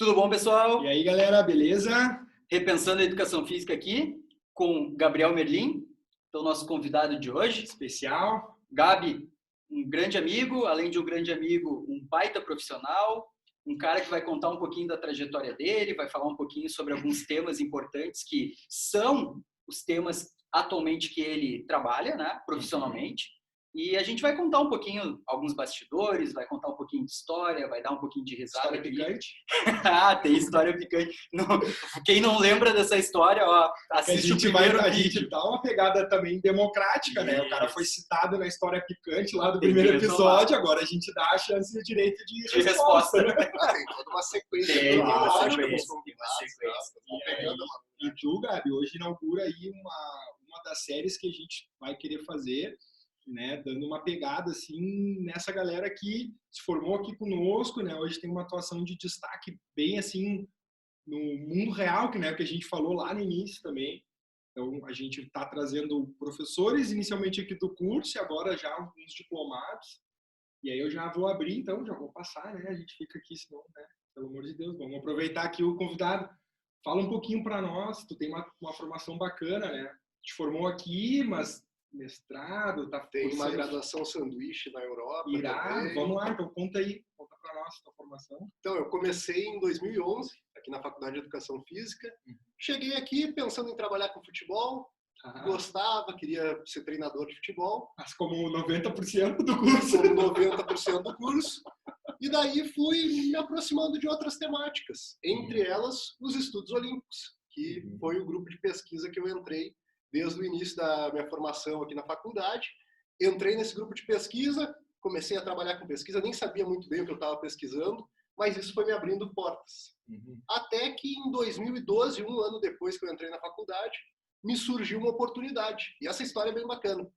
Tudo bom, pessoal? E aí, galera, beleza? Repensando a Educação Física aqui, com Gabriel Merlin, então nosso convidado de hoje. Especial. Gabi, um grande amigo, além de um grande amigo, um baita profissional, um cara que vai contar um pouquinho da trajetória dele, vai falar um pouquinho sobre alguns temas importantes que são os temas atualmente que ele trabalha, né, profissionalmente. E a gente vai contar um pouquinho, alguns bastidores, vai contar um pouquinho de história, vai dar um pouquinho de risada. História picante. Ah, tem história picante. Quem não lembra dessa história, ó, assiste o primeiro vídeo. A gente dá uma pegada também democrática, né? O cara foi citado na história picante lá do primeiro episódio, agora a gente dá a chance e o direito de resposta. Né? Tem toda uma sequência. Tem uma sequência. E tu, Gabi, hoje inaugura aí uma das séries que a gente vai querer fazer, né, dando uma pegada assim nessa galera que se formou aqui conosco, né? Hoje tem uma atuação de destaque bem assim no mundo real, que a gente falou lá no início também. Então a gente está trazendo professores inicialmente aqui do curso e agora já alguns diplomados. E aí eu já vou abrir, então já vou passar, né? A gente fica aqui, senão, né? Pelo amor de Deus, vamos aproveitar aqui o convidado. Fala um pouquinho para nós. Tu tem uma formação bacana, né? Te formou aqui, mas mestrado, tem uma graduação sanduíche na Europa. Irado, vamos lá, então conta para nós a tua formação. Então, eu comecei em 2011, aqui na Faculdade de Educação Física. Cheguei aqui pensando em trabalhar com futebol, gostava, queria ser treinador de futebol. Mas como 90% do curso. Como 90% do curso. E daí fui me aproximando de outras temáticas, entre elas os estudos olímpicos, que foi o grupo de pesquisa que eu entrei desde o início da minha formação aqui na faculdade. Entrei nesse grupo de pesquisa, comecei a trabalhar com pesquisa, nem sabia muito bem o que eu estava pesquisando, mas isso foi me abrindo portas. Até que em 2012, um ano depois que eu entrei na faculdade, me surgiu uma oportunidade. E essa história é bem bacana.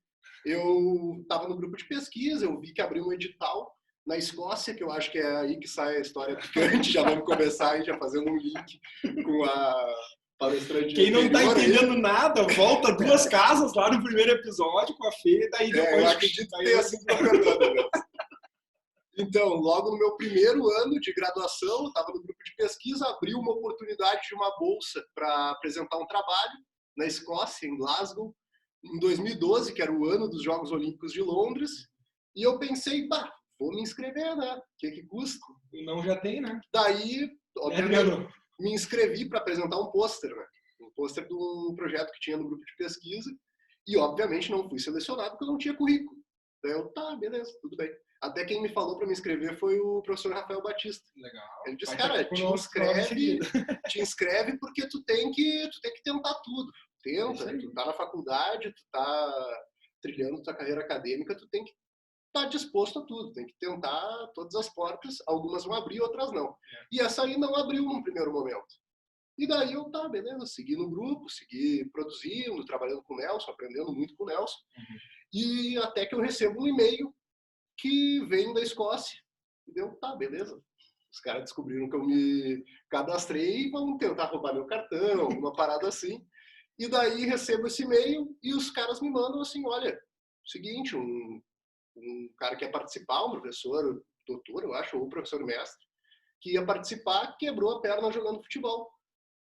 Eu estava no grupo de pesquisa, eu vi que abriu um edital na Escócia, que eu acho que é aí que sai a história picante, já vamos começar aí, já fazendo um link com a palestrante. Quem não está entendendo nada, volta duas casas lá no primeiro episódio com a Fê, daí depois... eu acredito que tenha sido propaganda, né? Então, logo no meu primeiro ano de graduação, eu estava no grupo de pesquisa, abriu uma oportunidade de uma bolsa para apresentar um trabalho na Escócia, em Glasgow, em 2012, que era o ano dos Jogos Olímpicos de Londres, e eu pensei, vou me inscrever, né? O que custa? Não já tem, né? Daí, obviamente, me inscrevi para apresentar um pôster, né? Um pôster de um projeto que tinha no grupo de pesquisa, e obviamente não fui selecionado porque eu não tinha currículo. Daí eu, beleza, tudo bem. Até quem me falou para me inscrever foi o professor Rafael Batista. Legal. Ele disse, cara, te inscreve porque tu tem que tentar tudo. Tenta, tu tá na faculdade, tu tá trilhando tua carreira acadêmica, tu tem que estar disposto a tudo, tem que tentar todas as portas, algumas vão abrir, outras não. E essa aí não abriu num primeiro momento. E daí eu, beleza, segui no grupo, segui produzindo, trabalhando com o Nelson, aprendendo muito com o Nelson, e até que eu recebo um e-mail que vem da Escócia. E deu, beleza. Os caras descobriram que eu me cadastrei e vão tentar roubar meu cartão, uma parada assim. E daí recebo esse e-mail e os caras me mandam assim, olha, seguinte, um cara que ia participar, um professor, doutor, eu acho, ou professor mestre, que ia participar, quebrou a perna jogando futebol.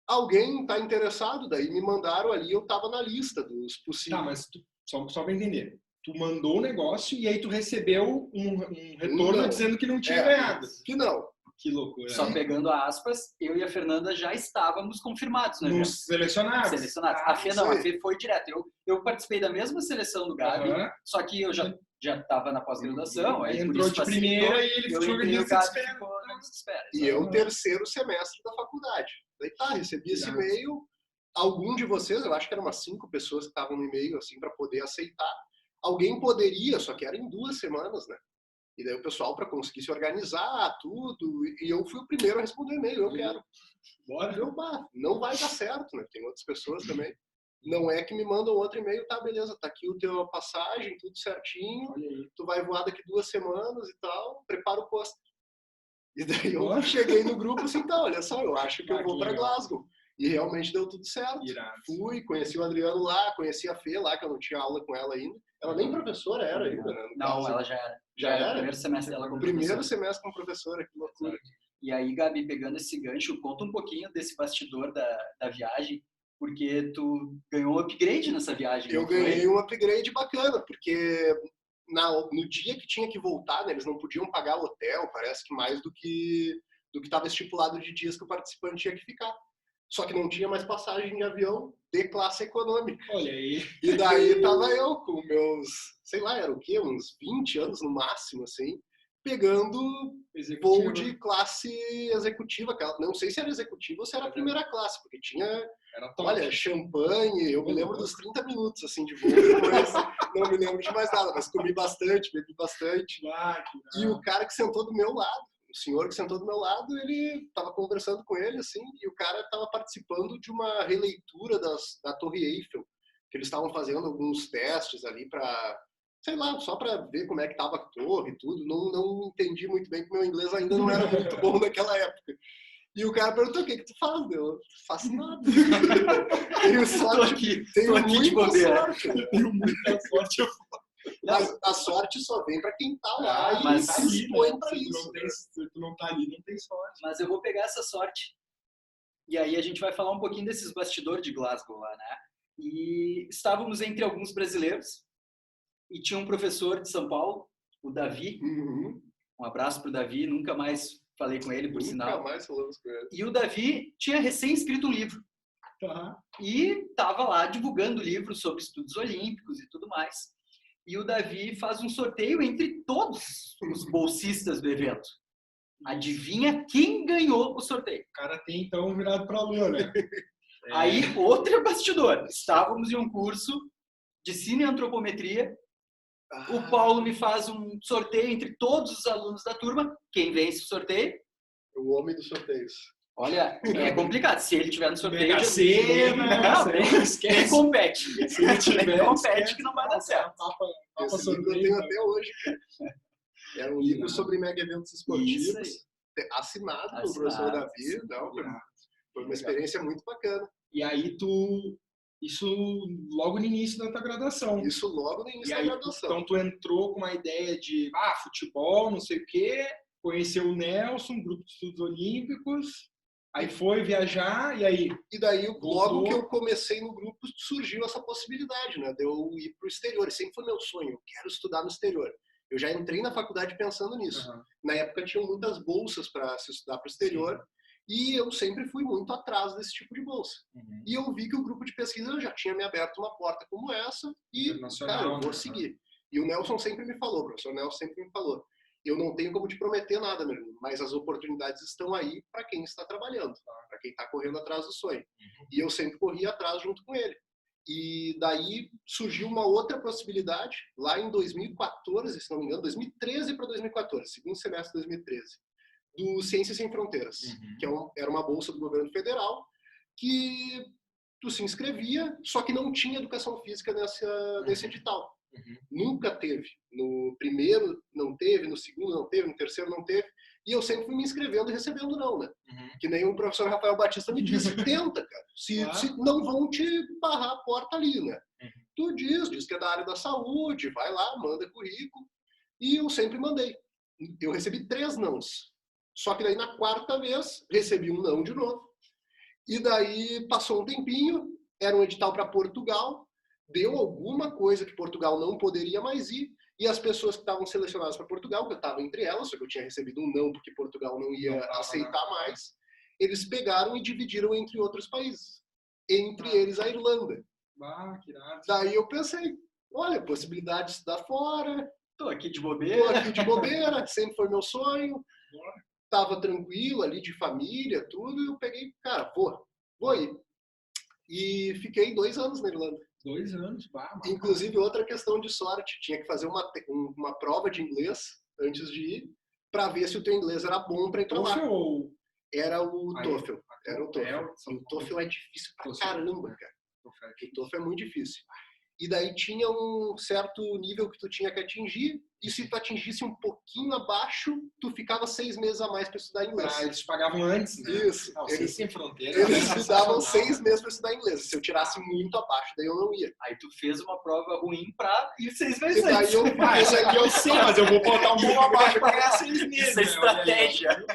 Alguém está interessado? Daí me mandaram ali, eu estava na lista dos possíveis. Mas só para entender. Tu mandou o negócio e aí tu recebeu um retorno dizendo que não tinha ganhado. Que não. Que loucura. Só pegando aspas, eu e a Fernanda já estávamos confirmados, né? Nos selecionados. A Fê não, a Fê foi direto. Eu participei da mesma seleção do Gabi, só que eu já estava na pós-graduação. Aí entrou de primeira e ele ficou na espera. E eu, terceiro semestre da faculdade. Daí recebi esse e-mail. Algum de vocês, eu acho que eram umas 5 pessoas que estavam no e-mail, assim, para poder aceitar. Alguém poderia, só que era em 2 semanas, né? E daí o pessoal, para conseguir se organizar, tudo, e eu fui o primeiro a responder o e-mail, eu quero. Bora. Não vai dar certo, né? Tem outras pessoas também. Não é que me mandam outro e-mail, beleza, tá aqui o teu passagem, tudo certinho, tu vai voar daqui 2 semanas e tal, prepara o pôster. E daí eu cheguei no grupo assim, olha só, eu acho que eu vou para Glasgow. E realmente deu tudo certo. Irado. Fui, conheci o Adriano lá, conheci a Fê lá, que eu não tinha aula com ela ainda. Ela nem professora era ainda, né? Não, ela já era. Já era? Primeiro semestre dela como Primeiro semestre como professora, que loucura. E aí, Gabi, pegando esse gancho, conta um pouquinho desse bastidor da viagem, porque tu ganhou um upgrade nessa viagem. Eu ganhei um upgrade bacana, porque no dia que tinha que voltar, né, eles não podiam pagar o hotel, parece que mais do que estava estipulado de dias que o participante tinha que ficar. Só que não tinha mais passagem de avião de classe econômica. Olha aí. E daí tava eu com meus, sei lá, era o quê? Uns 20 anos no máximo, assim, pegando voo de classe executiva. Não sei se era executiva ou se era primeira classe, porque tinha, olha, champanhe. Eu me lembro dos 30 minutos, assim, de voo. Depois não me lembro de mais nada, mas comi bastante, bebi bastante. E o cara que sentou do meu lado, o senhor que sentou do meu lado, ele estava conversando com ele, assim, e o cara estava participando de uma releitura da Torre Eiffel, que eles estavam fazendo alguns testes ali para, sei lá, só para ver como é que estava a torre e tudo. Não entendi muito bem, porque meu inglês ainda não era muito bom naquela época. E o cara perguntou: o que tu faz? Eu faço nada. Tenho sorte, tenho muita sorte. Tenho muita sorte. Mas a sorte só vem para quem tá lá e se expõe para isso. Se tu não tá ali, não tem sorte. Mas eu vou pegar essa sorte. E aí a gente vai falar um pouquinho desses bastidores de Glasgow lá, né? E estávamos entre alguns brasileiros e tinha um professor de São Paulo, o Davi. Uhum. Um abraço pro Davi, nunca mais falei com ele, por sinal. Nunca mais falamos com ele. E o Davi tinha recém escrito um livro. Uhum. E estava lá divulgando livros sobre estudos olímpicos e tudo mais. E o Davi faz um sorteio entre todos os bolsistas do evento. Adivinha quem ganhou o sorteio? O cara tem, então, virado para a lua, né? Aí, outro bastidor. Estávamos em um curso de cineantropometria. O Paulo me faz um sorteio entre todos os alunos da turma. Quem vence o sorteio? O homem dos sorteios. Olha, é complicado. Se ele tiver no sorteio... Mega Sena, nem compete. Se ele tiver, nem compete que não vai dar certo. Esse livro eu tenho até hoje, cara. É um livro sobre mega eventos esportivos, assinado pelo professor Davi. Foi uma experiência muito bacana. E aí isso logo no início da tua graduação. Isso logo no início da graduação. Então tu entrou com uma ideia de futebol, não sei o quê, conheceu o Nelson, grupo de estudos olímpicos, aí foi viajar, e aí? E daí, logo que eu comecei no grupo, surgiu essa possibilidade, né, de eu ir para o exterior. Sempre foi meu sonho, eu quero estudar no exterior. Eu já entrei na faculdade pensando nisso. Uhum. Na época tinham muitas bolsas para se estudar para o exterior. Sim. E eu sempre fui muito atrás desse tipo de bolsa. Uhum. E eu vi que o grupo de pesquisa já tinha me aberto uma porta como essa e, cara, eu vou seguir. E o Nelson sempre me falou, o professor Nelson sempre me falou, eu não tenho como te prometer nada, meu irmão, mas as oportunidades estão aí para quem está trabalhando, para quem está correndo atrás do sonho. Uhum. E eu sempre corri atrás junto com ele. E daí surgiu uma outra possibilidade, lá em 2014, se não me engano, 2013 para 2014, segundo semestre de 2013. Do Ciências Sem Fronteiras, que era uma bolsa do governo federal, que tu se inscrevia, só que não tinha educação física nesse edital. Nunca teve. No primeiro não teve, no segundo não teve, no terceiro não teve. E eu sempre fui me inscrevendo e recebendo não, né? Que nem o professor Rafael Batista me disse, tenta, cara. Se não vão te barrar a porta ali, né? Tu diz que é da área da saúde, vai lá, manda currículo. E eu sempre mandei. Eu recebi 3 nãos. Só que daí na 4ª vez, recebi um não de novo. E daí passou um tempinho, era um edital para Portugal, deu alguma coisa que Portugal não poderia mais ir, e as pessoas que estavam selecionadas para Portugal, que eu estava entre elas, só que eu tinha recebido um não porque Portugal não ia aceitar mais, eles pegaram e dividiram entre outros países. Entre eles a Irlanda. Que irado. Daí eu pensei, olha, possibilidade de estudar fora. Tô aqui de bobeira. Sempre foi meu sonho. Tava tranquilo ali de família, tudo, e eu peguei, cara, vou ir. E fiquei 2 anos na Irlanda. 2 anos, Inclusive, outra questão de sorte, tinha que fazer uma prova de inglês antes de ir, para ver se o teu inglês era bom para entrar lá. Era o TOEFL. Era o TOEFL. E o TOEFL é difícil pra caramba, cara. O TOEFL é muito difícil. E daí tinha um certo nível que tu tinha que atingir, e se tu atingisse um pouquinho abaixo, tu ficava 6 meses a mais para estudar inglês. Eles pagavam antes, né? Isso. Eles sem fronteira. Eles me davam 6 meses para estudar inglês. Se eu tirasse muito abaixo, daí eu não ia. Aí tu fez uma prova ruim para ir 6 meses antes. E daí isso aqui eu sei, mas eu vou botar um pouco abaixo para ganhar 6 meses. Isso é estratégia.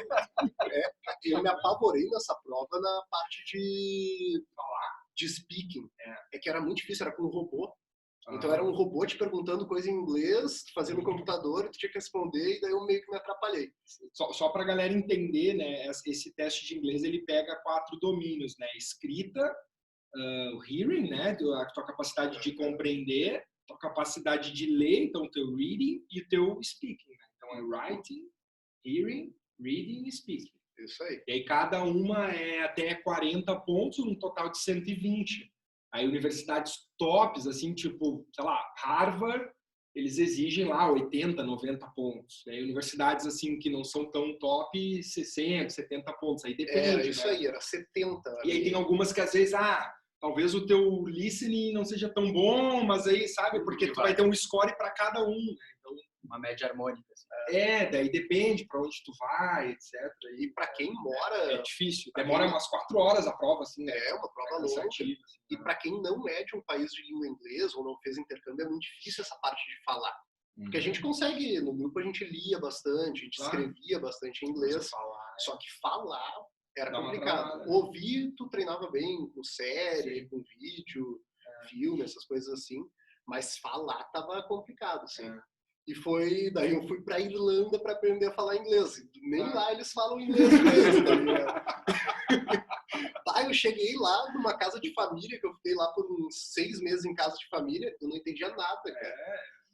Eu me apavorei nessa prova na parte de falar, de speaking. É que era muito difícil, era com um robô. Então era um robô te perguntando coisa em inglês, fazendo no computador, tu tinha que responder, e daí eu meio que me atrapalhei. Só para a galera entender, né, esse teste de inglês ele pega 4 domínios, né, escrita, o hearing, né, a tua capacidade de compreender, tua capacidade de ler, então o teu reading e o teu speaking, né? Então é writing, hearing, reading e speaking. Isso aí. E aí cada uma é até 40 pontos, um total de 120. Aí universidades tops, assim, tipo, sei lá, Harvard, eles exigem lá 80, 90 pontos. Aí universidades, assim, que não são tão top, 60, 70 pontos. Aí depende, Era isso, né? aí, era 70. E aí tem algumas que às vezes, talvez o teu listening não seja tão bom, mas aí, sabe, porque tu vai ter um score para cada um, né? Então, uma média harmônica. Assim. Daí depende para onde tu vai, etc. E para quem mora... É difícil. Demora umas 4 horas a prova, assim, né? É uma prova longa. Assim, e para quem não é de um país de língua inglesa ou não fez intercâmbio, é muito difícil essa parte de falar. Porque a gente consegue, no grupo a gente lia bastante, a gente escrevia bastante em inglês, só que falar era complicado. Ouvir, tu treinava bem com série, com vídeo, filme, essas coisas assim, mas falar tava complicado, assim. E daí eu fui pra Irlanda para aprender a falar inglês. Nem lá eles falam inglês mesmo, tá ligado? Eu cheguei lá numa casa de família, que eu fiquei lá por uns 6 meses em casa de família, eu não entendia nada, cara.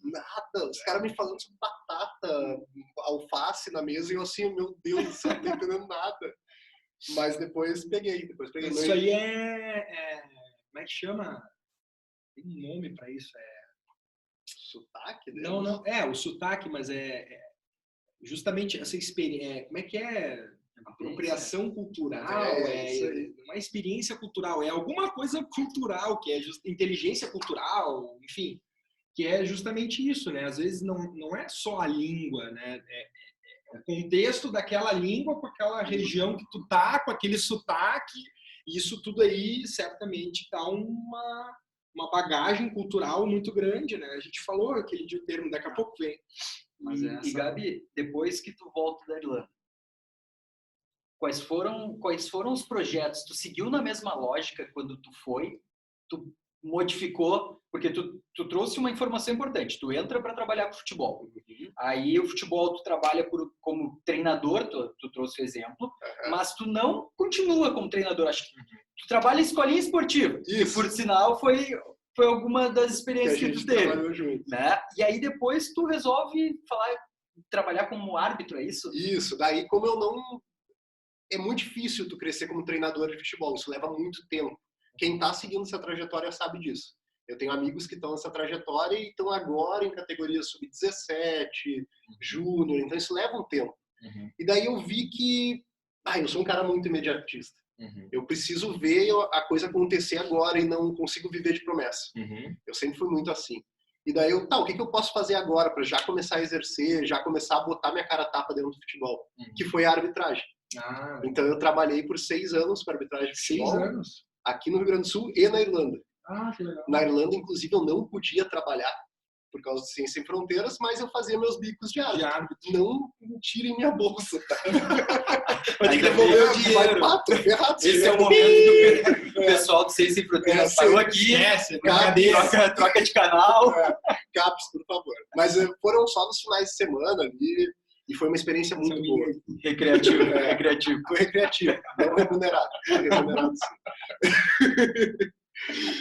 Nada. Os caras me falando sobre batata, alface na mesa, e eu assim, meu Deus, eu não tô entendendo nada. Mas depois peguei. Isso aí como é que chama? Tem um nome pra isso, sotaque? Deles? Não, o sotaque, mas justamente essa experiência, como é que é? Apropriação cultural, não é experiência cultural, é alguma coisa cultural, que é inteligência cultural, enfim, que é justamente isso, né? Às vezes não é só a língua, né? É o contexto daquela língua com aquela região que tu tá, com aquele sotaque, e isso tudo aí certamente dá uma bagagem cultural muito grande, né? A gente falou aquele dia o termo, daqui a pouco vem. Mas e Gabi, depois que tu volta da Irlanda, quais foram os projetos? Tu seguiu na mesma lógica quando tu foi? Tu modificou? Porque tu trouxe uma informação importante. Tu entra para trabalhar com futebol. Aí o futebol tu trabalha como treinador, tu trouxe o exemplo, mas tu não continua como treinador. Acho que tu trabalha em escolinha esportiva. Isso. E por sinal foi alguma das experiências que tu teve. Né? E aí depois tu resolve trabalhar como árbitro, é isso? Isso. Daí como eu não... É muito difícil tu crescer como treinador de futebol. Isso leva muito tempo. Quem está seguindo essa trajetória sabe disso. Eu tenho amigos que estão nessa trajetória e estão agora em categorias sub-17, júnior, então isso leva um tempo. E daí eu vi que eu sou um cara muito imediatista. Eu preciso ver a coisa acontecer agora e não consigo viver de promessa. Eu sempre fui muito assim. E daí o que eu posso fazer agora para já começar a exercer, já começar a botar minha cara a tapa dentro do futebol? Que foi a arbitragem. Então eu trabalhei por 6 anos para arbitragem de futebol. 6 anos? Aqui no Rio Grande do Sul e na Irlanda. Que legal. Na Irlanda, inclusive, eu não podia trabalhar por causa de Ciência Sem Fronteiras, mas eu fazia meus bicos de árbitro. Não tirem minha bolsa, tá? Vai ter que devolver o dinheiro. Esse é o momento que o pessoal do Ciência Sem Fronteiras parou aqui. Troca de canal. Caps, por favor. Mas foram só nos finais de semana ali. E foi uma experiência muito boa. Recreativo. Foi recreativo, não remunerado. Remunerado sim.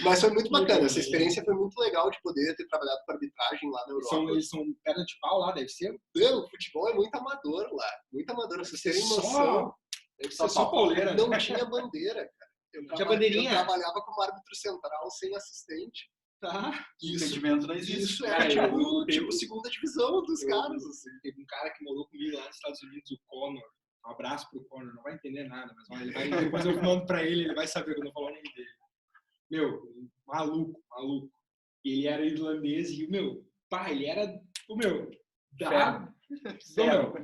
Mas foi muito bacana. Essa experiência foi muito legal de poder ter trabalhado com arbitragem lá na Europa. Eles são perna de pau lá, deve ser? O futebol é muito amador lá. Muito amador. Vocês terem noção. Deve ser só pauleira. Não tinha bandeira, cara. Tinha bandeirinha? Eu trabalhava como árbitro central sem assistente. Impedimento não existe. Isso era tipo segunda divisão dos caras. Assim. Teve um cara que morou comigo lá nos Estados Unidos, o Connor. Um abraço pro Connor, não vai entender nada, mas depois eu mando pra ele vai saber quando eu falar o nome dele. Maluco. E ele era irlandês e ele era,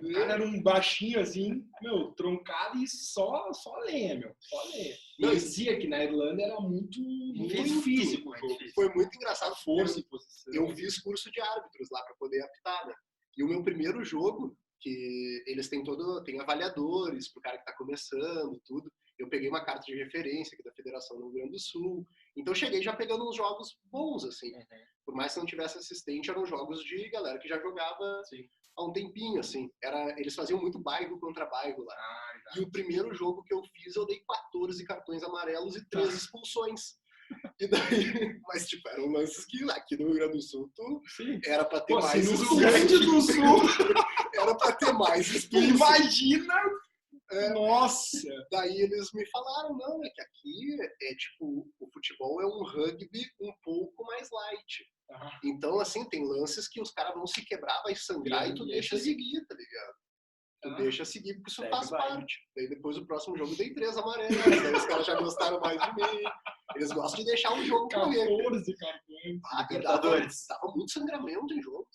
ele era um baixinho assim, troncado e só lenha, só lenha. E ele dizia que na Irlanda era muito físico o jogo. Foi muito engraçado. Força e posição. Eu fiz curso de árbitros lá para poder apitar, né? E o meu primeiro jogo que eles têm avaliadores pro cara que tá começando, tudo. Eu peguei uma carta de referência aqui da Federação do Rio Grande do Sul. Então cheguei já pegando uns jogos bons, assim. Por mais que não tivesse assistente, eram jogos de galera que já jogava há um tempinho, assim. Eles faziam muito bairro contra bairro lá. E o primeiro jogo que eu fiz, eu dei 14 cartões amarelos e 3 expulsões. E daí, mas tipo, eram lances que aqui no Rio Grande do Sul era pra ter mais no Rio Grande do Sul era pra ter mais expulso. Imagina! Nossa! Daí eles me falaram, não, é que aqui tipo, o futebol é um rugby um pouco mais light. Então, assim, tem lances que os caras vão se quebrar, vai sangrar e tu deixa seguir, tá ligado? Tu deixa seguir porque isso faz parte. Daí depois o próximo jogo dei 3 amarelos, daí os caras já gostaram mais de mim. Eles gostam de deixar o jogo correr. 14 cartões. Dava muito sangramento em jogo.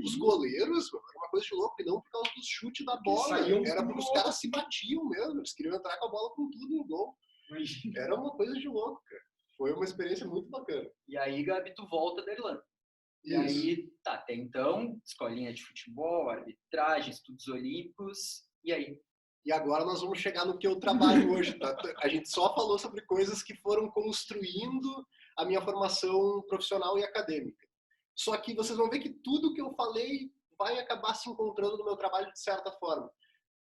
Os goleiros, era uma coisa de louco, e não por causa dos chutes da bola. Era porque os caras se batiam mesmo. Eles queriam entrar com a bola com tudo em gol. Era uma coisa de louco, cara. Foi uma experiência muito bacana. E aí, Gabi, tu volta da Irlanda. E aí, até então, escolinha de futebol, arbitragem, estudos olímpicos, e aí? E agora nós vamos chegar no que eu trabalho hoje, tá? A gente só falou sobre coisas que foram construindo a minha formação profissional e acadêmica. Só que vocês vão ver que tudo que eu falei vai acabar se encontrando no meu trabalho de certa forma.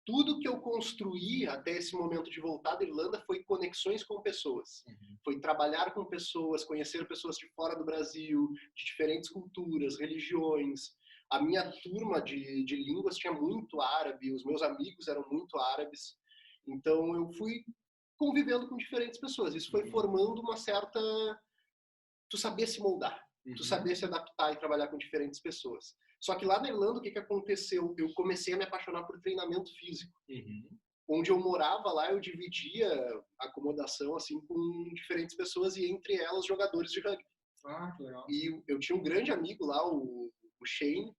Tudo que eu construí até esse momento de voltar da Irlanda foi conexões com pessoas. Foi trabalhar com pessoas, conhecer pessoas de fora do Brasil, de diferentes culturas, religiões. A minha turma de línguas tinha muito árabe, os meus amigos eram muito árabes. Então eu fui convivendo com diferentes pessoas. Isso foi formando uma certa... Tu saber se moldar, tu saber se adaptar e trabalhar com diferentes pessoas. Só que lá na Irlanda, o que aconteceu? Eu comecei a me apaixonar por treinamento físico. Onde eu morava lá, eu dividia a acomodação assim, com diferentes pessoas e entre elas jogadores de rugby. Que legal. E eu tinha um grande amigo lá, o Shane,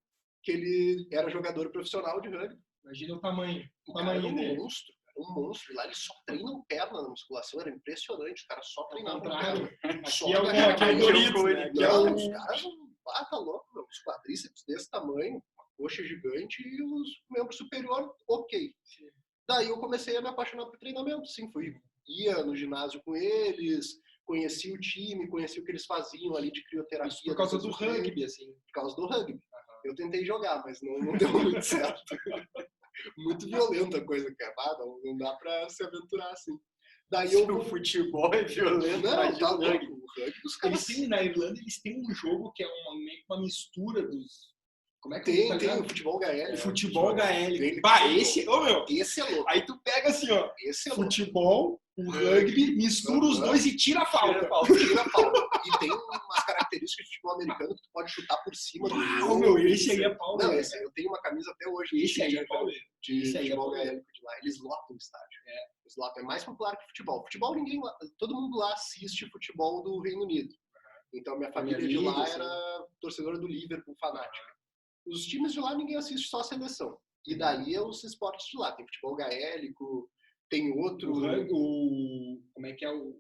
que ele era jogador profissional de rugby. Imagina o tamanho. O cara era um monstro. Um monstro. E lá eles só treinam perna na musculação. Era impressionante. Os caras só treinavam perna. Aqui é o Doritos, né? Os caras... tá louco, meu. Os quadríceps desse tamanho, uma coxa gigante e os membros superiores, ok. Daí eu comecei a me apaixonar por treinamento, sim. Ia no ginásio com eles, conheci o time, conheci o que eles faziam ali de crioterapia. Isso por causa do rugby, assim. Por causa do rugby. Eu tentei jogar, mas não deu muito certo. Muito violenta a coisa, cara. Não dá pra se aventurar assim. Daí o futebol é violento. Não, tá louco. O rugby dos caras... Na Irlanda, eles têm um jogo que é meio que uma mistura dos... Como é que tem o futebol gaélico. O futebol gaélico. Esse é louco. Aí tu pega assim, ó. Esse é futebol, o rugby, mistura os dois e tira a falta. Tira a falta. E tem umas características de futebol americano que tu pode chutar por cima do gol. Esse aí é pau. Não, esse aí eu tenho uma camisa até hoje. Esse aí é pau. De futebol gaélico de lá. Eles lotam o estádio. Eles lotam. É mais popular que futebol. Futebol, todo mundo lá assiste futebol do Reino Unido. Então minha família de lá era torcedora do Liverpool, fanática. Os times de lá ninguém assiste, só a seleção. E daí é os esportes de lá. Tem futebol gaélico, tem outro... Como é que é o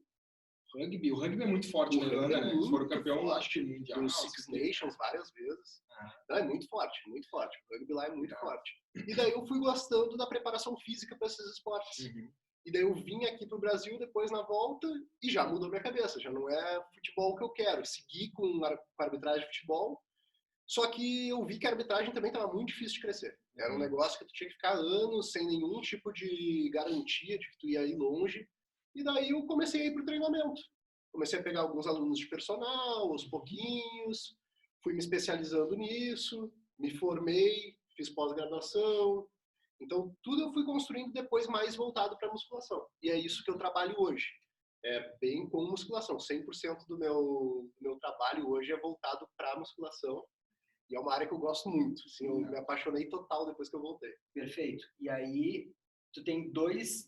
rugby? O rugby é muito forte na Irlanda, né? Eles foram campeão, acho que mundial. Nos Six Nations várias vezes. Não, é muito forte, muito forte. O rugby lá é muito forte. E daí eu fui gostando da preparação física para esses esportes. E daí eu vim aqui pro Brasil depois na volta e já mudou minha cabeça. Já não é futebol que eu quero. Segui com arbitragem de futebol. Só que eu vi que a arbitragem também estava muito difícil de crescer. Era um negócio que tu tinha que ficar anos sem nenhum tipo de garantia de que tu ia ir longe. E daí eu comecei a ir pro treinamento. Comecei a pegar alguns alunos de personal, aos pouquinhos. Fui me especializando nisso. Me formei, fiz pós-graduação. Então, tudo eu fui construindo depois mais voltado para musculação. E é isso que eu trabalho hoje. É bem com musculação. 100% do meu trabalho hoje é voltado para musculação. E é uma área que eu gosto muito. Assim, eu me apaixonei total depois que eu voltei. Perfeito. E aí, tu tem dois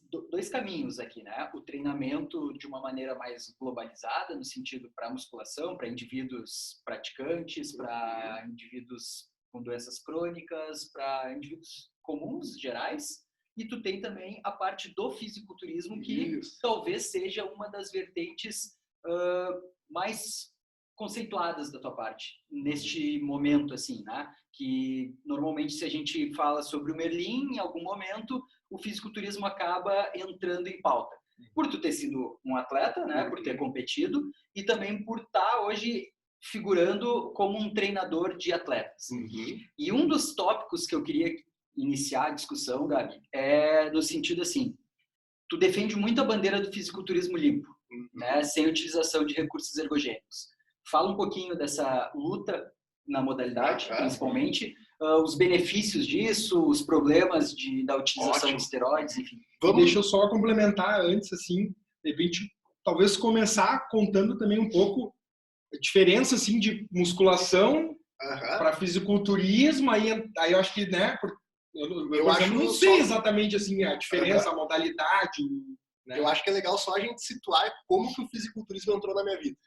caminhos aqui, né? O treinamento de uma maneira mais globalizada, no sentido para musculação, para indivíduos praticantes, para indivíduos com doenças crônicas, para indivíduos comuns, gerais. E tu tem também a parte do fisiculturismo, que talvez seja uma das vertentes mais conceituadas da tua parte, neste momento, assim, né? Que normalmente, se a gente fala sobre o Merlin, em algum momento, o fisiculturismo acaba entrando em pauta. Por tu ter sido um atleta, né? Por ter competido e também por estar hoje figurando como um treinador de atletas. E um dos tópicos que eu queria iniciar a discussão, Gabi, é no sentido assim, tu defende muito a bandeira do fisiculturismo limpo, né? Sem utilização de recursos ergogênicos. Fala um pouquinho dessa luta na modalidade, principalmente, os benefícios disso, os problemas da utilização de esteroides, enfim. Deixa eu só complementar antes, assim, de repente, talvez começar contando também um pouco a diferença, assim, de musculação para fisiculturismo, aí eu acho que, né, eu não sei exatamente, assim, a diferença, a modalidade, né? Eu acho que é legal só a gente situar como que o fisiculturismo entrou na minha vida.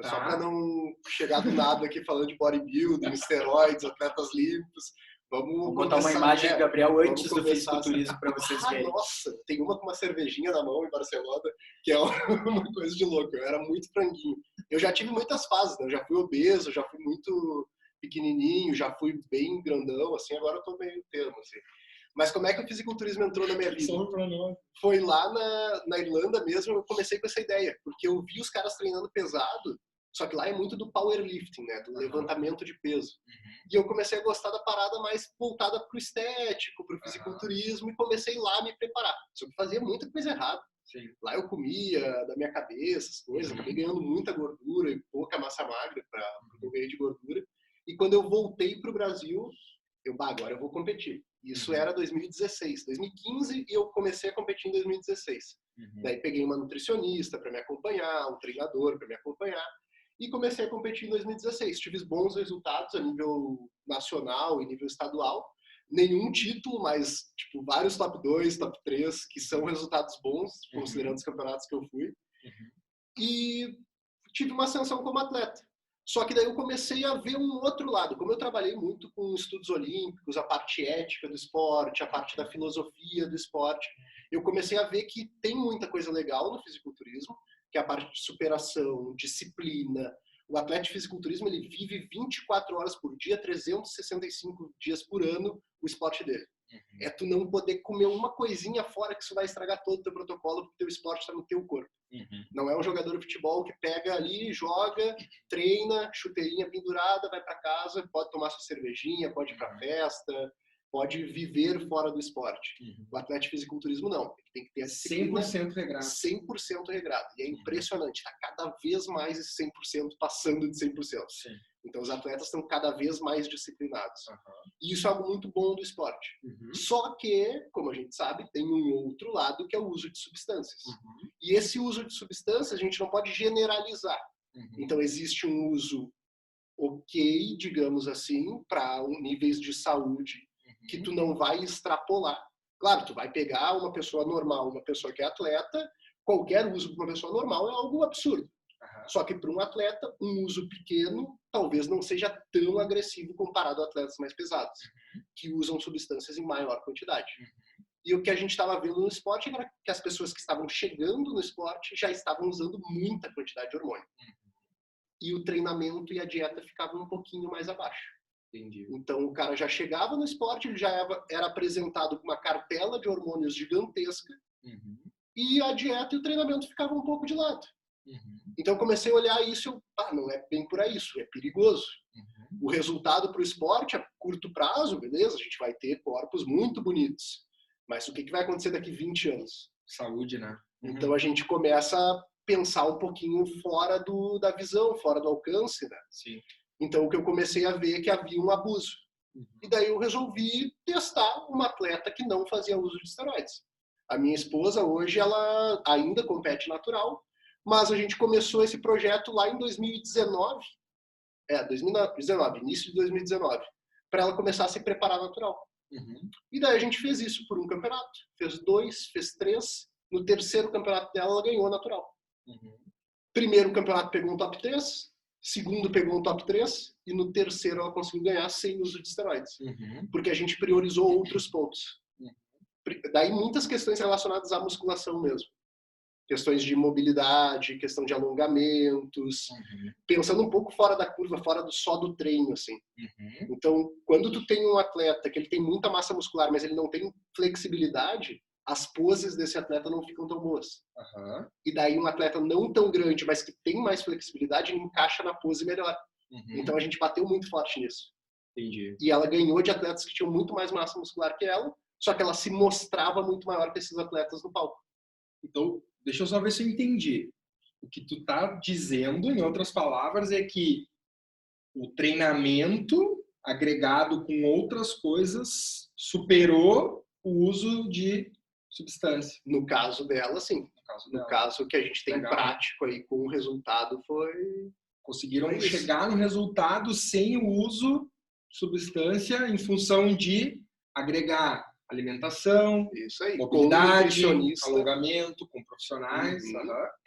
Só para não chegar do nada aqui falando de bodybuilding, esteroides, atletas limpos. Vamos botar uma imagem do Gabriel antes do fisiculturismo para vocês verem. Nossa, tem uma com uma cervejinha na mão em Barcelona, que é uma coisa de louco. Eu era muito franguinho. Eu já tive muitas fases, né? Eu já fui obeso, já fui muito pequenininho, já fui bem grandão, assim, agora eu tô meio termo, assim. Mas como é que o fisiculturismo entrou na minha vida? Foi lá na Irlanda mesmo, eu comecei com essa ideia, porque eu vi os caras treinando pesado, só que lá é muito do powerlifting, né? Do levantamento de peso. E eu comecei a gostar da parada mais voltada pro estético, pro fisiculturismo, e comecei lá a me preparar. Só que fazia muita coisa errada. Sim. Lá eu comia da minha cabeça, as coisas, acabei ganhando muita gordura e pouca massa magra porque eu ganhei de gordura. E quando eu voltei pro Brasil, agora eu vou competir. Isso era 2016. 2015 e eu comecei a competir em 2016. Daí peguei uma nutricionista para me acompanhar, um treinador para me acompanhar. E comecei a competir em 2016. Tive bons resultados a nível nacional e nível estadual. Nenhum título, mas tipo, vários top 2, top 3, que são resultados bons, considerando os campeonatos que eu fui. E tive uma ascensão como atleta. Só que daí eu comecei a ver um outro lado. Como eu trabalhei muito com estudos olímpicos, a parte ética do esporte, a parte da filosofia do esporte, eu comecei a ver que tem muita coisa legal no fisiculturismo, que é a parte de superação, disciplina. O atleta de fisiculturismo, ele vive 24 horas por dia, 365 dias por ano, o esporte dele. É tu não poder comer uma coisinha fora que isso vai estragar todo o teu protocolo, porque o teu esporte está no teu corpo. Não é um jogador de futebol que pega ali, joga, treina, chuteirinha pendurada, vai para casa, pode tomar sua cervejinha, pode ir para festa, pode viver fora do esporte. O atleta de fisiculturismo não. Tem que ter a disciplina 100% regrado. 100% regrado. E é impressionante. Está cada vez mais esse 100% passando de 100%. Sim. Então os atletas estão cada vez mais disciplinados. E isso é algo muito bom do esporte. Só que, como a gente sabe, tem um outro lado que é o uso de substâncias. E esse uso de substâncias a gente não pode generalizar. Então existe um uso ok, digamos assim, para níveis de saúde que tu não vai extrapolar. Claro, tu vai pegar uma pessoa normal, uma pessoa que é atleta, qualquer uso para uma pessoa normal é algo absurdo. Só que para um atleta, um uso pequeno talvez não seja tão agressivo comparado a atletas mais pesados, que usam substâncias em maior quantidade. E o que a gente estava vendo no esporte era que as pessoas que estavam chegando no esporte já estavam usando muita quantidade de hormônio. E o treinamento e a dieta ficavam um pouquinho mais abaixo. Entendi. Então o cara já chegava no esporte, ele já era apresentado com uma cartela de hormônios gigantesca, e a dieta e o treinamento ficavam um pouco de lado. Então eu comecei a olhar isso e não é bem por aí, isso é perigoso. O resultado para o esporte, a curto prazo, beleza, a gente vai ter corpos muito bonitos. Mas o que vai acontecer daqui 20 anos? Saúde, né? Então a gente começa a pensar um pouquinho fora da visão, fora do alcance, né? Sim. Então o que eu comecei a ver é que havia um abuso. E daí eu resolvi testar uma atleta que não fazia uso de esteroides. A minha esposa hoje, ela ainda compete natural, mas a gente começou esse projeto lá em 2019, início de 2019, para ela começar a se preparar natural. E daí a gente fez isso por um campeonato, fez 2, fez 3, no terceiro campeonato dela ela ganhou natural. Primeiro campeonato pegou um top 3, segundo pegou um top 3, e no terceiro ela conseguiu ganhar sem uso de esteroides, porque a gente priorizou outros pontos. Daí muitas questões relacionadas à musculação mesmo. Questões de mobilidade, questão de alongamentos, pensando um pouco fora da curva, fora só do treino, assim. Então, quando tu tem um atleta que ele tem muita massa muscular, mas ele não tem flexibilidade, as poses desse atleta não ficam tão boas. E daí um atleta não tão grande, mas que tem mais flexibilidade, ele encaixa na pose melhor. Então a gente bateu muito forte nisso. Entendi. E ela ganhou de atletas que tinham muito mais massa muscular que ela, só que ela se mostrava muito maior que esses atletas no palco. Então, deixa eu só ver se eu entendi. O que tu tá dizendo, em outras palavras, é que o treinamento agregado com outras coisas superou o uso de substância. No caso dela, sim. No caso que a gente tem prático aí com o resultado foi... Conseguiram chegar no resultado sem o uso de substância em função de agregar alimentação, isso aí, mobilidade, alongamento, com profissionais.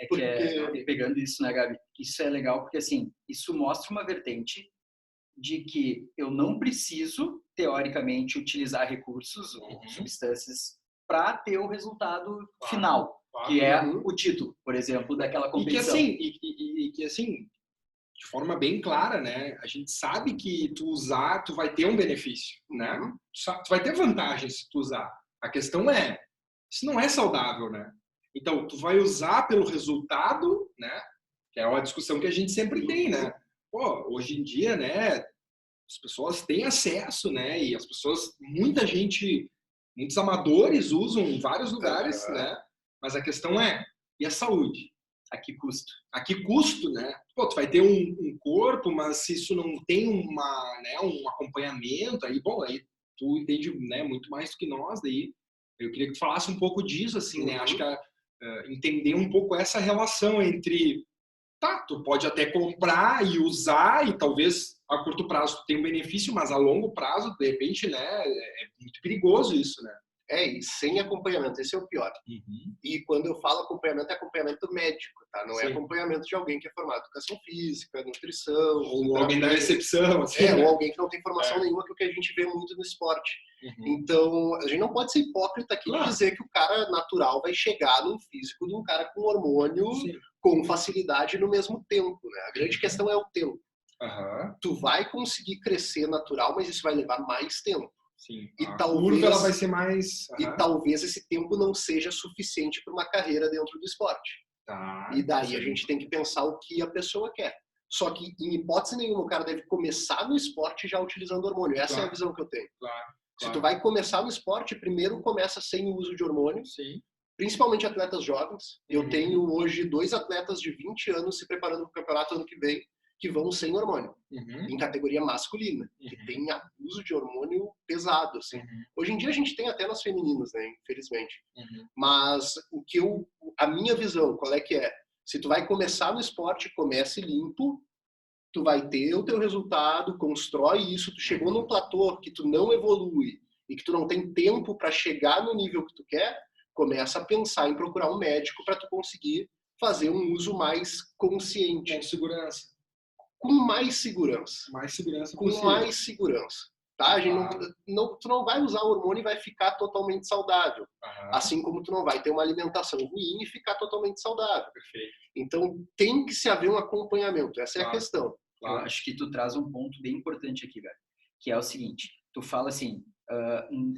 É que pegando isso, né, Gabi? Isso é legal porque, assim, isso mostra uma vertente de que eu não preciso, teoricamente, utilizar recursos ou substâncias para ter o resultado final, que é o título, por exemplo, daquela competição. E que assim, de forma bem clara, né? A gente sabe que tu vai ter um benefício, né? Tu vai ter vantagens se tu usar. A questão é, isso não é saudável, né? Então, tu vai usar pelo resultado, né? Que é uma discussão que a gente sempre tem, né? Pô, hoje em dia, né? As pessoas têm acesso, né? E as pessoas, muitos amadores usam em vários lugares, né? Mas a questão é, e a saúde? A que custo? A que custo, né? Pô, tu vai ter um corpo, mas se isso não tem um acompanhamento, aí, bom, aí tu entende, né, muito mais do que nós, daí eu queria que tu falasse um pouco disso, assim, né? Acho que entender um pouco essa relação entre, tu pode até comprar e usar e talvez a curto prazo tu tenha um benefício, mas a longo prazo, de repente, né, é muito perigoso isso, né? E sem acompanhamento, esse é o pior. E quando eu falo acompanhamento, é acompanhamento médico, tá? Não é acompanhamento de alguém que é formado em educação física, nutrição... Ou alguém da recepção, assim, né? Ou alguém que não tem formação nenhuma, que é o que a gente vê muito no esporte. Então, a gente não pode ser hipócrita aqui de dizer que o cara natural vai chegar num físico de um cara com hormônio com facilidade no mesmo tempo, né? A grande questão é o tempo. Tu vai conseguir crescer natural, mas isso vai levar mais tempo. Sim. E talvez ela vai ser mais... E talvez esse tempo não seja suficiente para uma carreira dentro do esporte. E daí a gente tem que pensar o que a pessoa quer. Só que, em hipótese nenhuma, o cara deve começar no esporte já utilizando hormônio. Essa é a visão que eu tenho. Se tu vai começar no esporte, primeiro começa sem o uso de hormônio. Principalmente atletas jovens. Eu tenho hoje 2 atletas de 20 anos se preparando para o campeonato ano que vem, que vão sem hormônio, em categoria masculina, que tem abuso de hormônio pesado, assim. Hoje em dia a gente tem até nas femininas, né, infelizmente. Mas a minha visão, qual é que é? Se tu vai começar no esporte, comece limpo, tu vai ter o teu resultado, constrói isso, tu chegou num platô que tu não evolui e que tu não tem tempo para chegar no nível que tu quer, começa a pensar em procurar um médico para tu conseguir fazer um uso mais consciente. Com segurança. Com mais segurança. Com mais segurança. Tá? A gente tu não vai usar hormônio e vai ficar totalmente saudável. Assim como tu não vai ter uma alimentação ruim e ficar totalmente saudável. Perfeito. Então tem que se haver um acompanhamento. Essa é a questão. Eu acho que tu traz um ponto bem importante aqui, velho. Que é o seguinte. Tu fala assim,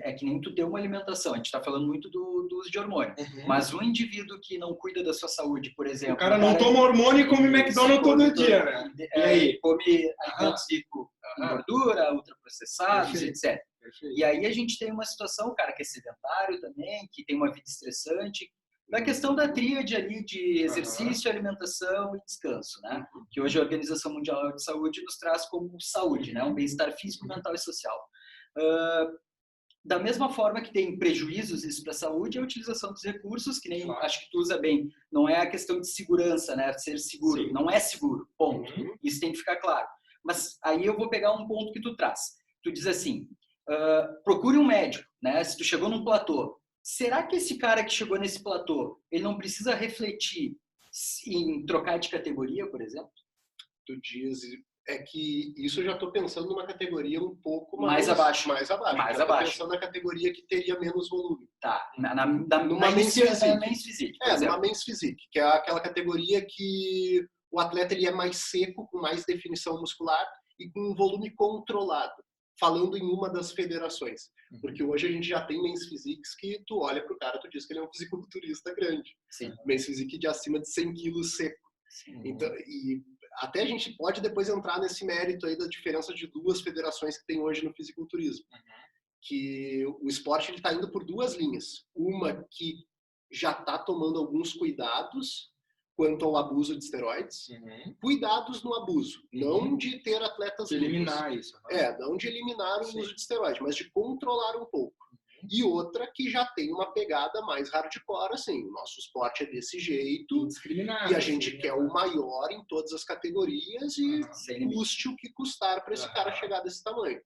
é que nem tu ter uma alimentação. A gente está falando muito do uso de hormônio. Mas um indivíduo que não cuida da sua saúde, por exemplo... O cara não toma hormônio e come McDonald's todo dia, né? E aí? Come alimentos ricos em gordura, ultraprocessados, etc. Perfeito. E aí a gente tem uma situação, o cara que é sedentário também, que tem uma vida estressante, da questão da tríade ali de exercício, alimentação e descanso, né? Que hoje a Organização Mundial de Saúde nos traz como saúde, né? Um bem-estar físico, mental e social. Da mesma forma que tem prejuízos isso para a saúde, a utilização dos recursos, que nem acho que tu usa bem, não é a questão de segurança, né? Ser seguro, não é seguro, ponto. Isso tem que ficar claro. Mas aí eu vou pegar um ponto que tu traz. Tu diz assim, procure um médico, né? Se tu chegou num platô, será que esse cara que chegou nesse platô, ele não precisa refletir em trocar de categoria, por exemplo? Tu diz... é que isso eu já estou pensando numa categoria um pouco mais abaixo. Mais abaixo. Já estou pensando na categoria que teria menos volume. Tá. Numa Men's Physique. Numa Men's Physique, que é aquela categoria que o atleta ele é mais seco, com mais definição muscular e com um volume controlado, falando em uma das federações. Porque hoje a gente já tem Men's Physiques que tu olha pro cara, tu diz que ele é um fisiculturista grande. Sim. Men's Physique de acima de 100 quilos seco. Sim. Então, e até a gente pode depois entrar nesse mérito aí da diferença de duas federações que tem hoje no fisiculturismo. Que o esporte está indo por duas linhas. Uma que já está tomando alguns cuidados quanto ao abuso de esteroides. Cuidados no abuso. Não de ter atletas... De eliminar isso. Não de eliminar o uso de esteroides, mas de controlar um pouco. E outra que já tem uma pegada mais hardcore, assim, o nosso esporte é desse jeito, e a gente quer o maior em todas as categorias e custe o que custar para esse cara chegar desse tamanho.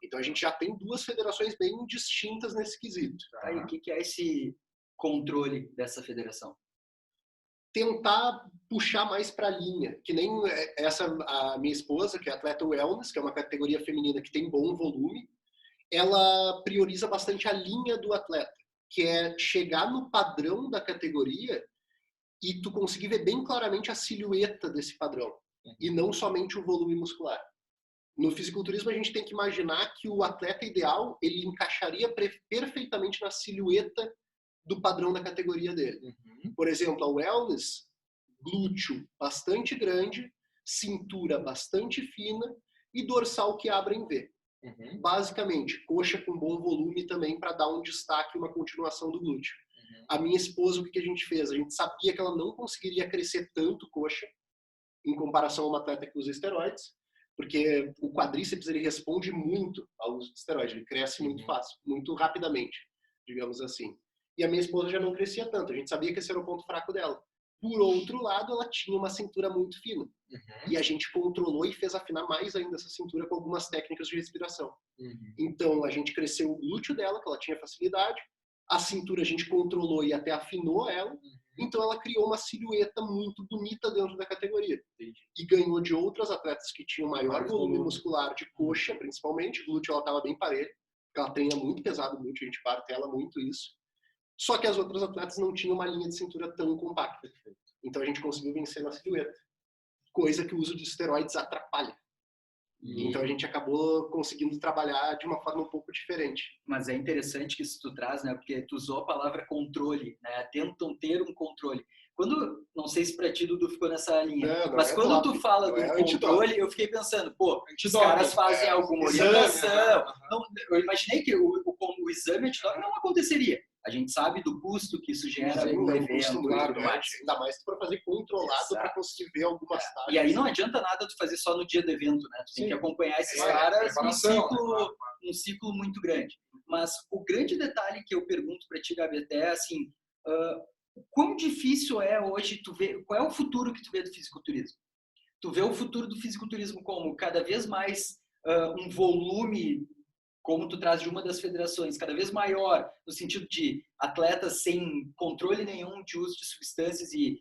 Então a gente já tem duas federações bem distintas nesse quesito. E o que é esse controle dessa federação? Tentar puxar mais para a linha, que nem a minha esposa, que é atleta wellness, que é uma categoria feminina que tem bom volume, ela prioriza bastante a linha do atleta, que é chegar no padrão da categoria e tu conseguir ver bem claramente a silhueta desse padrão, e não somente o volume muscular. No fisiculturismo, a gente tem que imaginar que o atleta ideal, ele encaixaria perfeitamente na silhueta do padrão da categoria dele. Por exemplo, a wellness, glúteo bastante grande, cintura bastante fina e dorsal que abre em V. Basicamente, coxa com bom volume também para dar um destaque e uma continuação do glúteo. A minha esposa, o que a gente fez? A gente sabia que ela não conseguiria crescer tanto coxa em comparação a uma atleta que usa esteroides, porque o quadríceps ele responde muito ao uso de esteroide, ele cresce muito fácil, muito rapidamente, digamos assim. E a minha esposa já não crescia tanto, a gente sabia que esse era o ponto fraco dela. Por outro lado, ela tinha uma cintura muito fina. E a gente controlou e fez afinar mais ainda essa cintura com algumas técnicas de respiração. Então, a gente cresceu o glúteo dela, que ela tinha facilidade. A cintura a gente controlou e até afinou ela. Então, ela criou uma silhueta muito bonita dentro da categoria. E ganhou de outras atletas que tinham maior volume muscular de coxa, principalmente. Glúteo, ela estava bem parelha. Ela treina muito pesado, glúteo, a gente martela muito isso. Só que as outras atletas não tinham uma linha de cintura tão compacta. Então a gente conseguiu vencer na silhueta. Coisa que o uso de esteroides atrapalha. Então a gente acabou conseguindo trabalhar de uma forma um pouco diferente. Mas é interessante que isso tu traz, né? Porque tu usou a palavra controle, né? Tentam ter um controle. Quando, não sei se pra ti, Dudu, ficou nessa linha, mas quando tu fala do controle, eu fiquei pensando, pô, os caras fazem alguma orientação. Não, eu imaginei que o exame antidoping não aconteceria. A gente sabe do custo que isso gera no evento, claro, ainda mais se for fazer controlado para conseguir ver algumas taxas. E aí não adianta nada tu fazer só no dia do evento, né? Tu tem que acompanhar esses caras num ciclo muito grande. Mas o grande detalhe que eu pergunto para ti, Gabi, até é assim, quão difícil é hoje tu ver, qual é o futuro que tu vê do fisiculturismo? Tu vê o futuro do fisiculturismo como cada vez mais um volume, como tu traz de uma das federações, cada vez maior, no sentido de atletas sem controle nenhum de uso de substâncias e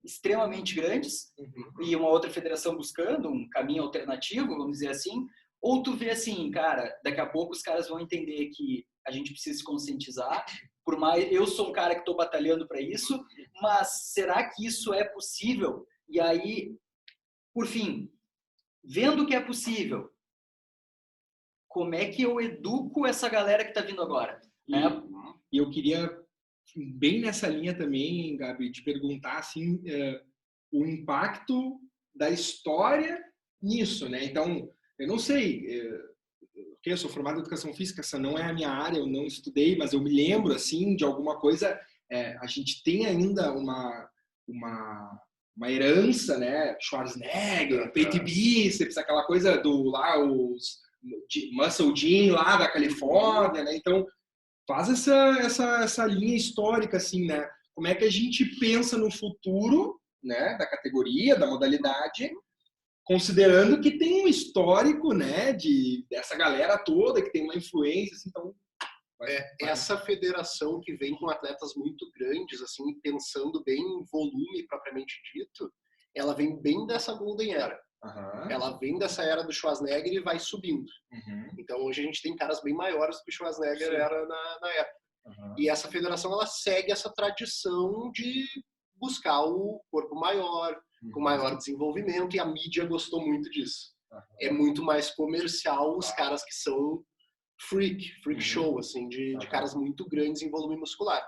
extremamente grandes, e uma outra federação buscando um caminho alternativo, vamos dizer assim, ou tu vê assim, cara, daqui a pouco os caras vão entender que a gente precisa se conscientizar, por mais eu sou um cara que estou batalhando para isso, mas será que isso é possível? E aí, por fim, vendo que é possível, como é que eu educo essa galera que está vindo agora? E eu queria, bem nessa linha também, Gabi, te perguntar assim, o impacto da história nisso, né? Então, eu não sei, eu sou formado em educação física, essa não é a minha área, eu não estudei, mas eu me lembro assim de alguma coisa. A gente tem ainda uma herança, né? Schwarzenegger, peito e bíceps, aquela coisa do lá os Muscle Jean lá da Califórnia, né? Então faz essa linha histórica assim, né? Como é que a gente pensa no futuro, né? Da categoria, da modalidade, considerando que tem um histórico, né? Dessa galera toda que tem uma influência, assim, então essa federação que vem com atletas muito grandes, assim, pensando bem em volume propriamente dito, ela vem bem dessa Golden Era. Ela vem dessa era do Schwarzenegger e vai subindo. Então hoje a gente tem caras bem maiores do que o Schwarzenegger era na época. E essa federação ela segue essa tradição de buscar o corpo maior, com maior desenvolvimento, e a mídia gostou muito disso. É muito mais comercial os caras que são freak show, assim, de caras muito grandes em volume muscular.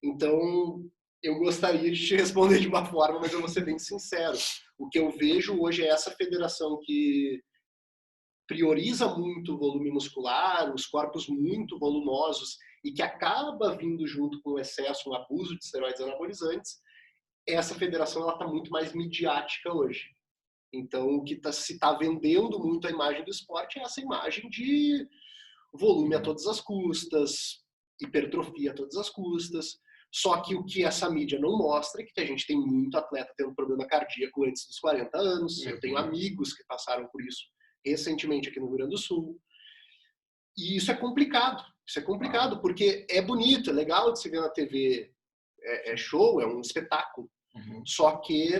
Então, eu gostaria de te responder de uma forma, mas eu vou ser bem sincero. O que eu vejo hoje é essa federação que prioriza muito o volume muscular, os corpos muito volumosos, e que acaba vindo junto com o excesso, o abuso de esteroides anabolizantes. Essa federação está muito mais midiática hoje. Então, o que se está vendendo muito a imagem do esporte é essa imagem de volume a todas as custas, hipertrofia a todas as custas. Só que o que essa mídia não mostra é que a gente tem muito atleta tendo problema cardíaco antes dos 40 anos. Eu tenho amigos que passaram por isso recentemente aqui no Rio Grande do Sul. E isso é complicado. Isso é complicado porque é bonito, é legal de se ver na TV. É show, é um espetáculo. Só que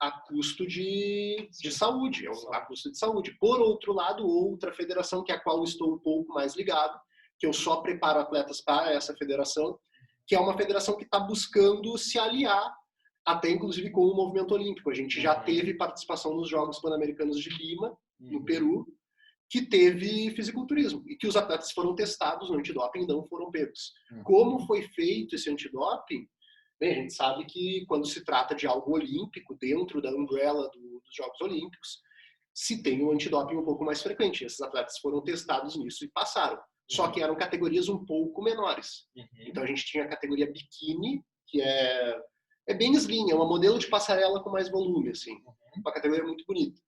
a custo de saúde. A custo de saúde. Por outro lado, outra federação, que é a qual eu estou um pouco mais ligado, que eu só preparo atletas para essa federação, que é uma federação que está buscando se aliar, até inclusive com o movimento olímpico. A gente já teve participação nos Jogos Pan-Americanos de Lima, no Peru, que teve fisiculturismo, e que os atletas foram testados no antidoping e não foram pegos. Como foi feito esse antidoping? Bem, a gente sabe que quando se trata de algo olímpico, dentro da umbrella dos Jogos Olímpicos, se tem um antidoping um pouco mais frequente. Esses atletas foram testados nisso e passaram. Só que eram categorias um pouco menores. Então a gente tinha a categoria biquíni, que é bem slim, é uma modelo de passarela com mais volume, assim. Uma categoria muito bonita.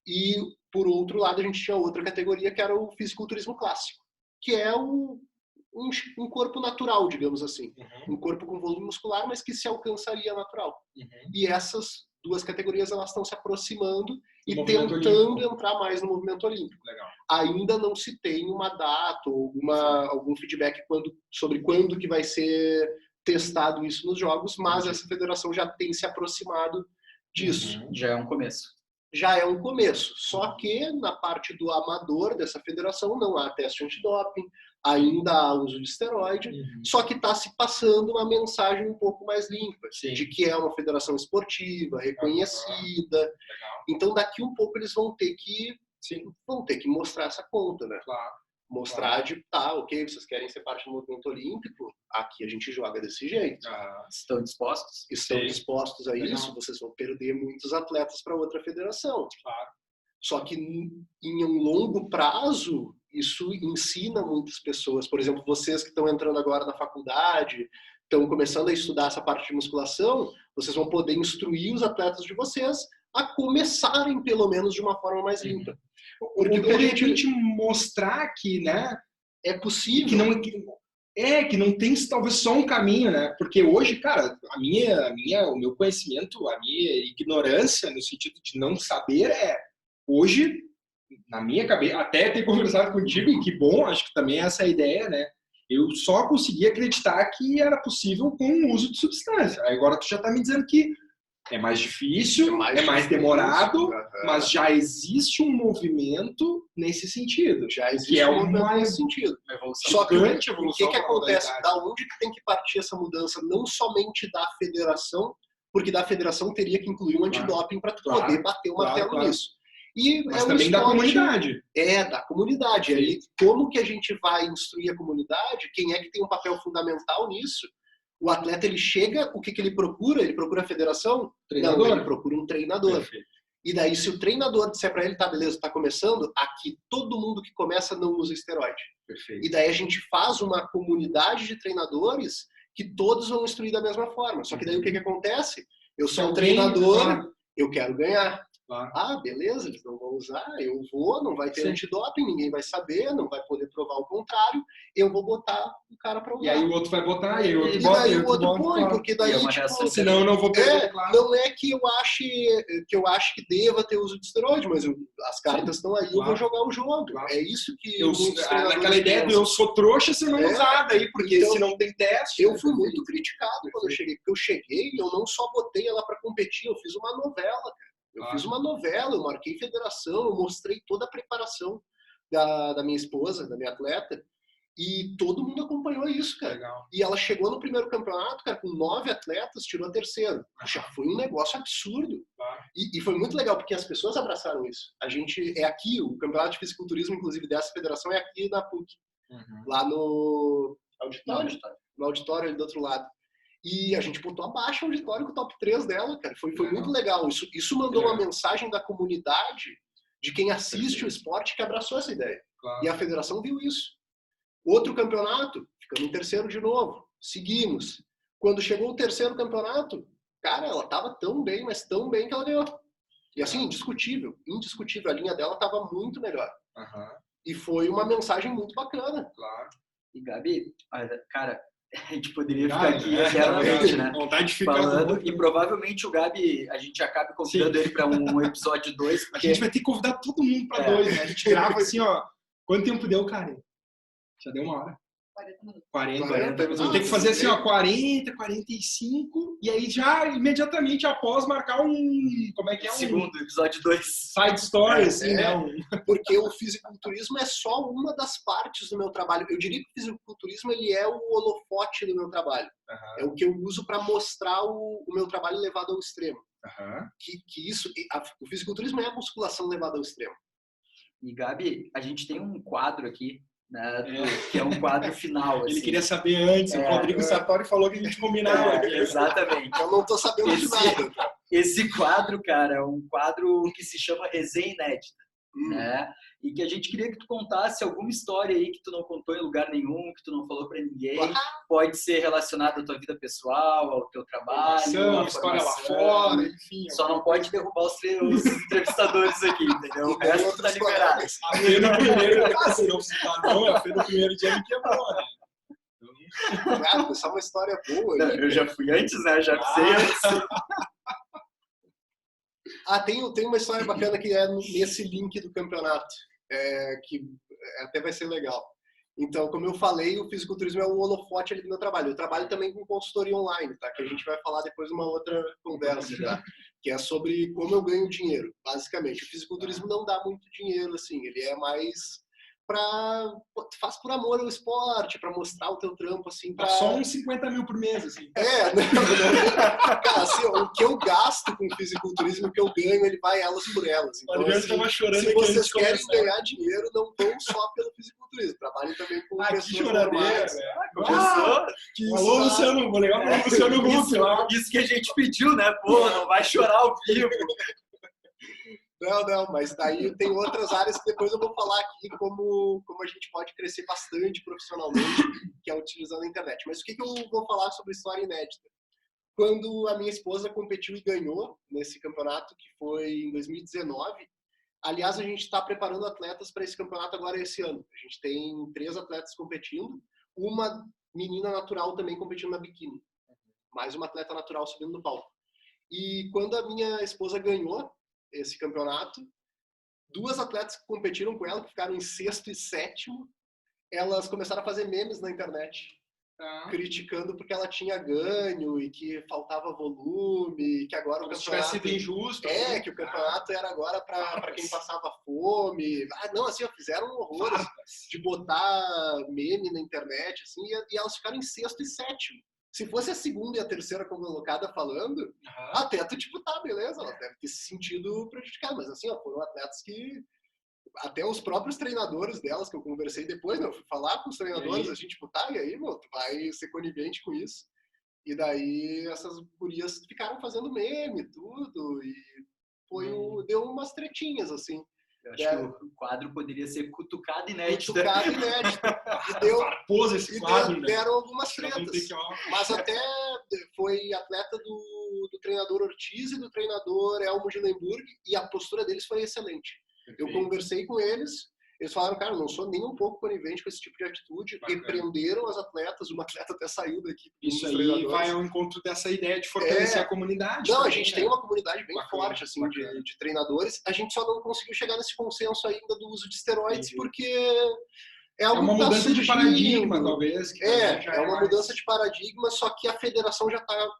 E, por outro lado, a gente tinha outra categoria que era o fisiculturismo clássico, que é um corpo natural, digamos assim. Um corpo com volume muscular, mas que se alcançaria natural. E essas duas categorias elas estão se aproximando e tentando entrar mais no movimento olímpico. Legal. Ainda não se tem uma data ou algum feedback sobre quando que vai ser testado isso nos jogos, mas essa federação já tem se aproximado disso. Já é um começo. Já é um começo. Só que na parte do amador dessa federação não há teste antidoping, ainda há uso de esteroide, só que está se passando uma mensagem um pouco mais limpa, de que é uma federação esportiva, reconhecida. Então daqui um pouco eles vão ter que mostrar essa conta, né? Mostrar ok, vocês querem ser parte do movimento olímpico, aqui a gente joga desse jeito. Estão dispostos? Estão dispostos a isso, vocês vão perder muitos atletas para outra federação. Só que em um longo prazo, isso ensina muitas pessoas. Por exemplo, vocês que estão entrando agora na faculdade, estão começando a estudar essa parte de musculação, vocês vão poder instruir os atletas de vocês a começarem, pelo menos, de uma forma mais limpa. Porque de repente mostrar que, né, é possível. Que não tem talvez só um caminho, né? Porque hoje, cara, o meu conhecimento, a minha ignorância no sentido de não saber hoje, na minha cabeça, até ter conversado contigo, e que bom, acho que também essa é a ideia, né? Eu só consegui acreditar que era possível com o uso de substância. Agora tu já tá me dizendo que é mais difícil, é mais demorado, mas já existe um movimento nesse sentido. Já existe um movimento nesse sentido. Só que o que acontece? Da onde que tem que partir essa mudança? Não somente da federação, porque da federação teria que incluir um antidoping para poder bater o martelo nisso. Mas também da comunidade. Da comunidade. E aí, como que a gente vai instruir a comunidade? Quem é que tem um papel fundamental nisso? O atleta, ele chega, o que ele procura? Ele procura a federação? Treinador. Não, ele procura um treinador. Perfeito. E daí, se o treinador disser para ele, tá, beleza, tá começando, aqui todo mundo que começa não usa esteroide. Perfeito. E daí a gente faz uma comunidade de treinadores que todos vão instruir da mesma forma. Só que daí o que acontece? Eu sou um treinador, eu quero ganhar. Beleza, eles não vão usar, eu vou, não vai ter antidoping, ninguém vai saber, não vai poder provar o contrário, eu vou botar o cara pra usar. E aí o outro vai botar, e aí o outro bota, daí o outro põe, porque daí, senão eu não vou perder, não é que eu acho que deva ter uso de esteroide, mas as cartas estão aí, eu vou jogar o jogo. É isso que naquela ideia do eu sou trouxa se não usar daí, porque então, se não tem teste. Eu fui muito criticado quando eu cheguei, porque eu não só botei ela pra competir, eu fiz uma novela, cara. Eu fiz uma novela, eu marquei federação, eu mostrei toda a preparação da minha esposa, da minha atleta, e todo mundo acompanhou isso, cara. Legal. E ela chegou no primeiro campeonato, cara, com 9 atletas, tirou a terceira. Já foi um negócio absurdo. E foi muito legal, porque as pessoas abraçaram isso. A gente, é aqui, o campeonato de fisiculturismo, inclusive, dessa federação, é aqui na PUC. Lá no auditório. No auditório ali do outro lado. E a gente botou abaixo o auditório com o top 3 dela, cara. Foi muito legal. Isso mandou uma mensagem da comunidade, de quem assiste o esporte, que abraçou essa ideia. Claro. E a federação viu isso. Outro campeonato, ficamos em terceiro de novo. Seguimos. Quando chegou o terceiro campeonato, cara, ela tava tão bem, mas tão bem que ela ganhou. E assim, indiscutível. A linha dela tava muito melhor. E foi uma mensagem muito bacana. Claro. E Gabi, cara, a gente poderia ficar aqui eternamente, né? Vontade de ficar falando, e provavelmente o Gabi, a gente acabe convidando ele para um episódio 2. Porque... A gente vai ter que convidar todo mundo para 2, né? A gente grava assim, ó. Quanto tempo deu, cara? Já deu uma hora. 40 minutos. Vamos ter que fazer assim, ó, 40, 45, e aí já imediatamente após marcar como é que é? Segundo, episódio 2. Side story, assim, né? Porque o fisiculturismo é só uma das partes do meu trabalho. Eu diria que o fisiculturismo, ele é o holofote do meu trabalho. É o que eu uso para mostrar o meu trabalho levado ao extremo. O fisiculturismo é a musculação levada ao extremo. E Gabi, a gente tem um quadro aqui, né, que é um quadro final. Assim. Ele queria saber antes, o Rodrigo Sartori falou que a gente combinava. Exatamente. Eu não tô sabendo de nada. Esse quadro, cara, é um quadro que se chama Resenha Inédita. Né? E que a gente queria que tu contasse alguma história aí que tu não contou em lugar nenhum, que tu não falou pra ninguém. Pode ser relacionada à tua vida pessoal, ao teu trabalho, à história lá fora, enfim. Só não pode derrubar os entrevistadores aqui, entendeu? O resto tá liberado. A Fê no primeiro, se não citar não, a Fê no primeiro dia me quebrou, né? Claro, essa é uma história boa. Não, eu já fui antes, né? Já sei antes. Tem uma história bacana que é nesse link do campeonato, que até vai ser legal. Então, como eu falei, o fisiculturismo é o holofote ali do meu trabalho. Eu trabalho também com consultoria online, tá? Que a gente vai falar depois numa outra conversa, tá? Que é sobre como eu ganho dinheiro, basicamente. O fisiculturismo não dá muito dinheiro, assim. Ele é mais faz por amor ao esporte, para mostrar o teu trampo, assim. Só uns 50 mil por mês, assim. Não. Cara, assim, o que eu gasto com fisiculturismo, o que eu ganho, ele vai elas por elas. Então, assim, se vocês querem ganhar dinheiro, não vão só pelo fisiculturismo. Trabalhem também com pessoas normais. Alô, Luciano, vou ligar para o Luciano Huck lá. Isso que a gente pediu, né? Pô, não vai chorar ao vivo. Não, mas daí tem outras áreas que depois eu vou falar aqui como a gente pode crescer bastante profissionalmente, que é utilizando a internet. Mas o que eu vou falar sobre história inédita? Quando a minha esposa competiu e ganhou nesse campeonato, que foi em 2019, aliás, a gente está preparando atletas para esse campeonato agora esse ano. A gente tem 3 atletas competindo, uma menina natural também competindo na biquíni, mais uma atleta natural subindo no palco. E quando a minha esposa ganhou esse campeonato, 2 atletas que competiram com ela, que ficaram em 6º e 7º, elas começaram a fazer memes na internet, criticando porque ela tinha ganho e que faltava volume, e que agora o campeonato tivesse sido injusto. Que o campeonato era agora para quem passava fome. Não, assim, fizeram horrores de botar meme na internet, assim, e elas ficaram em 6º e 7º. Se fosse a 2ª e a 3ª colocada falando, até tu, tipo, tá, beleza, ela deve ter se sentido prejudicada. Mas assim, foram atletas que, até os próprios treinadores delas, que eu conversei depois, eu fui falar com os treinadores, a gente, tipo, tá, e aí, tu vai ser conivente com isso? E daí, essas gurias ficaram fazendo meme, tudo, e deu umas tretinhas, assim. Eu acho que o quadro poderia ser Cutucada Inédita. Cutucada Inédita. Deram algumas tretas. Mas até foi atleta do treinador Ortiz e do treinador Elmo Gilenburg, e a postura deles foi excelente. Eu conversei com eles, eles falaram, cara, eu não sou nem um pouco conivente com esse tipo de atitude. Repreenderam as atletas, uma atleta até saiu daqui. Isso aí vai ao encontro dessa ideia de fortalecer a comunidade. Não, também, a gente tem uma comunidade bem forte, assim, de treinadores. A gente só não conseguiu chegar nesse consenso ainda do uso de esteroides, porque é algo uma mudança de paradigma, talvez. É uma mudança de paradigma, só que a federação já está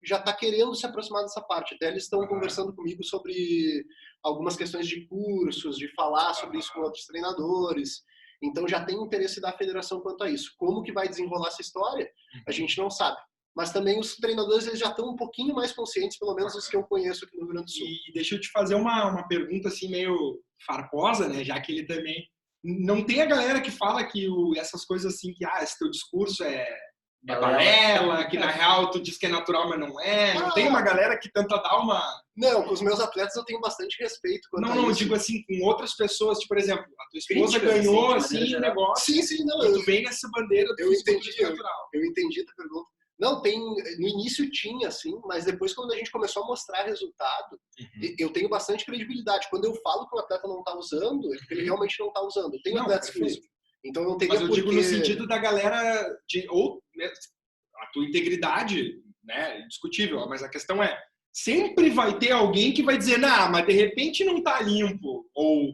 já está querendo se aproximar dessa parte. Até eles estão conversando comigo sobre algumas questões de cursos, de falar sobre isso com outros treinadores. Então já tem interesse da federação quanto a isso. Como que vai desenrolar essa história? A gente não sabe. Mas também os treinadores eles já estão um pouquinho mais conscientes, pelo menos os que eu conheço aqui no Rio Grande do Sul. E deixa eu te fazer uma pergunta assim meio farposa, né? Já que ele também... Não tem a galera que fala que essas coisas assim, que esse teu discurso é balela, que na real tu diz que é natural, mas não é. Não tem uma galera que tenta dar uma... Não, com os meus atletas eu tenho bastante respeito quanto a isso. Não, eu digo assim, com outras pessoas, tipo, por exemplo, a tua esposa ganhou assim o negócio. Sim, não. Tu vem nessa bandeira do fisiculturismo natural. Eu entendi a tua pergunta. Não, no início tinha, assim, mas depois quando a gente começou a mostrar resultado, eu tenho bastante credibilidade. Quando eu falo que o atleta não está usando, é porque ele realmente não está usando. Eu tenho atletas que usam. Então não teria Mas eu digo no sentido da galera, a tua integridade, né, indiscutível, mas a questão é, sempre vai ter alguém que vai dizer, mas de repente não tá limpo, ou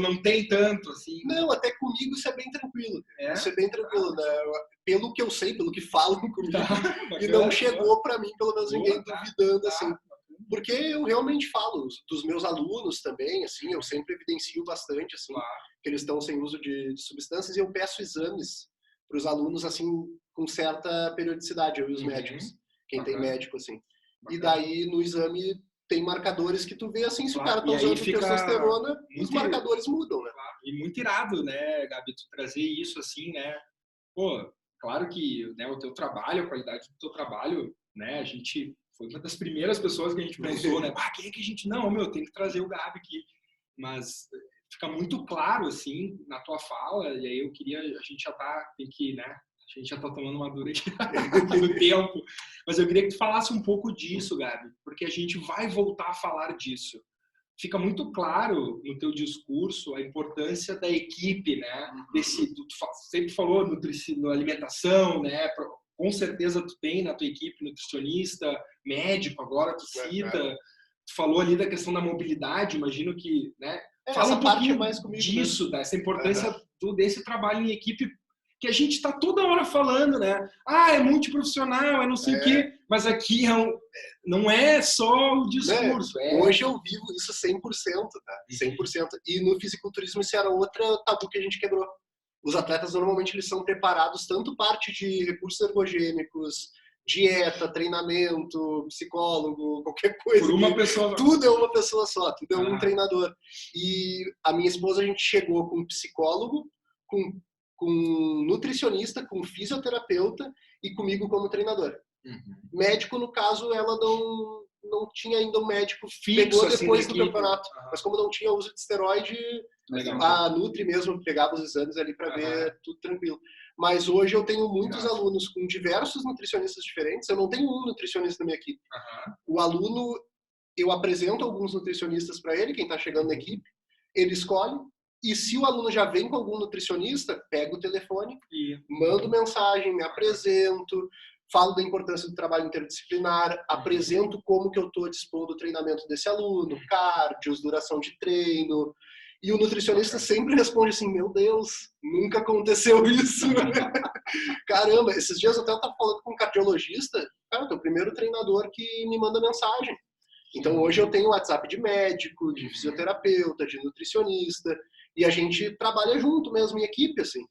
não tem tanto, assim. Não, até comigo isso é bem tranquilo. Isso é bem tranquilo, né? Pelo que eu sei, pelo que falam comigo, e não chegou para mim, pelo menos ninguém duvidando, assim. Porque eu realmente falo, dos meus alunos também, assim, eu sempre evidencio bastante, assim, que eles estão sem uso de substâncias, e eu peço exames para os alunos, assim, com certa periodicidade, eu e os médicos, quem tem médico, assim. E daí, no exame, tem marcadores que tu vê, assim, se o cara tá usando testosterona, os marcadores mudam, né? E muito irado, né, Gabi, tu trazer isso, assim, né? Pô, claro que, né, o teu trabalho, a qualidade do teu trabalho, né, a gente foi uma das primeiras pessoas que a gente pensou, né? Quem é que a gente... Não, tem que trazer o Gabi aqui. Mas fica muito claro, assim, na tua fala, e aí eu queria... A gente já tá... Tem que, né? A gente já tá tomando uma dura aqui no tempo. Mas eu queria que tu falasse um pouco disso, Gabi, porque a gente vai voltar a falar disso. Fica muito claro no teu discurso a importância da equipe, né? Tu sempre falou nutrição, alimentação, né? Com certeza tu tem na tua equipe nutricionista, médico, agora tu cita. Tu falou ali da questão da mobilidade, imagino que, né? Fala um pouquinho mais comigo disso, dessa importância desse trabalho em equipe, que a gente está toda hora falando, né? É multiprofissional, é não sei o quê, mas aqui não é só o discurso. Hoje eu vivo isso 100%, tá? 100%. E no fisiculturismo isso era outra tabu que a gente quebrou. Os atletas normalmente eles são preparados tanto parte de recursos ergogênicos, dieta, treinamento, psicólogo, qualquer coisa. Por uma pessoa. Tudo é uma pessoa só, tudo é um treinador. E a minha esposa, a gente chegou com psicólogo, com nutricionista, com fisioterapeuta e comigo como treinador. Médico, no caso, ela não tinha ainda um médico fixo, pegou depois do campeonato. Mas como não tinha uso de esteroide, a Nutri mesmo pegava os exames ali para ver tudo tranquilo. Mas hoje eu tenho muitos alunos com diversos nutricionistas diferentes. Eu não tenho um nutricionista na minha equipe. O aluno, eu apresento alguns nutricionistas para ele, quem está chegando na equipe, ele escolhe. E se o aluno já vem com algum nutricionista, pega o telefone, mando mensagem, me apresento, falo da importância do trabalho interdisciplinar, apresento como que eu estou dispondo o treinamento desse aluno, cardios, duração de treino. E o nutricionista sempre responde assim, meu Deus, nunca aconteceu isso. Caramba, esses dias eu até estava falando com um cardiologista, cara, é o primeiro treinador que me manda mensagem. Então hoje eu tenho WhatsApp de médico, de fisioterapeuta, de nutricionista, e a gente trabalha junto mesmo em equipe, assim.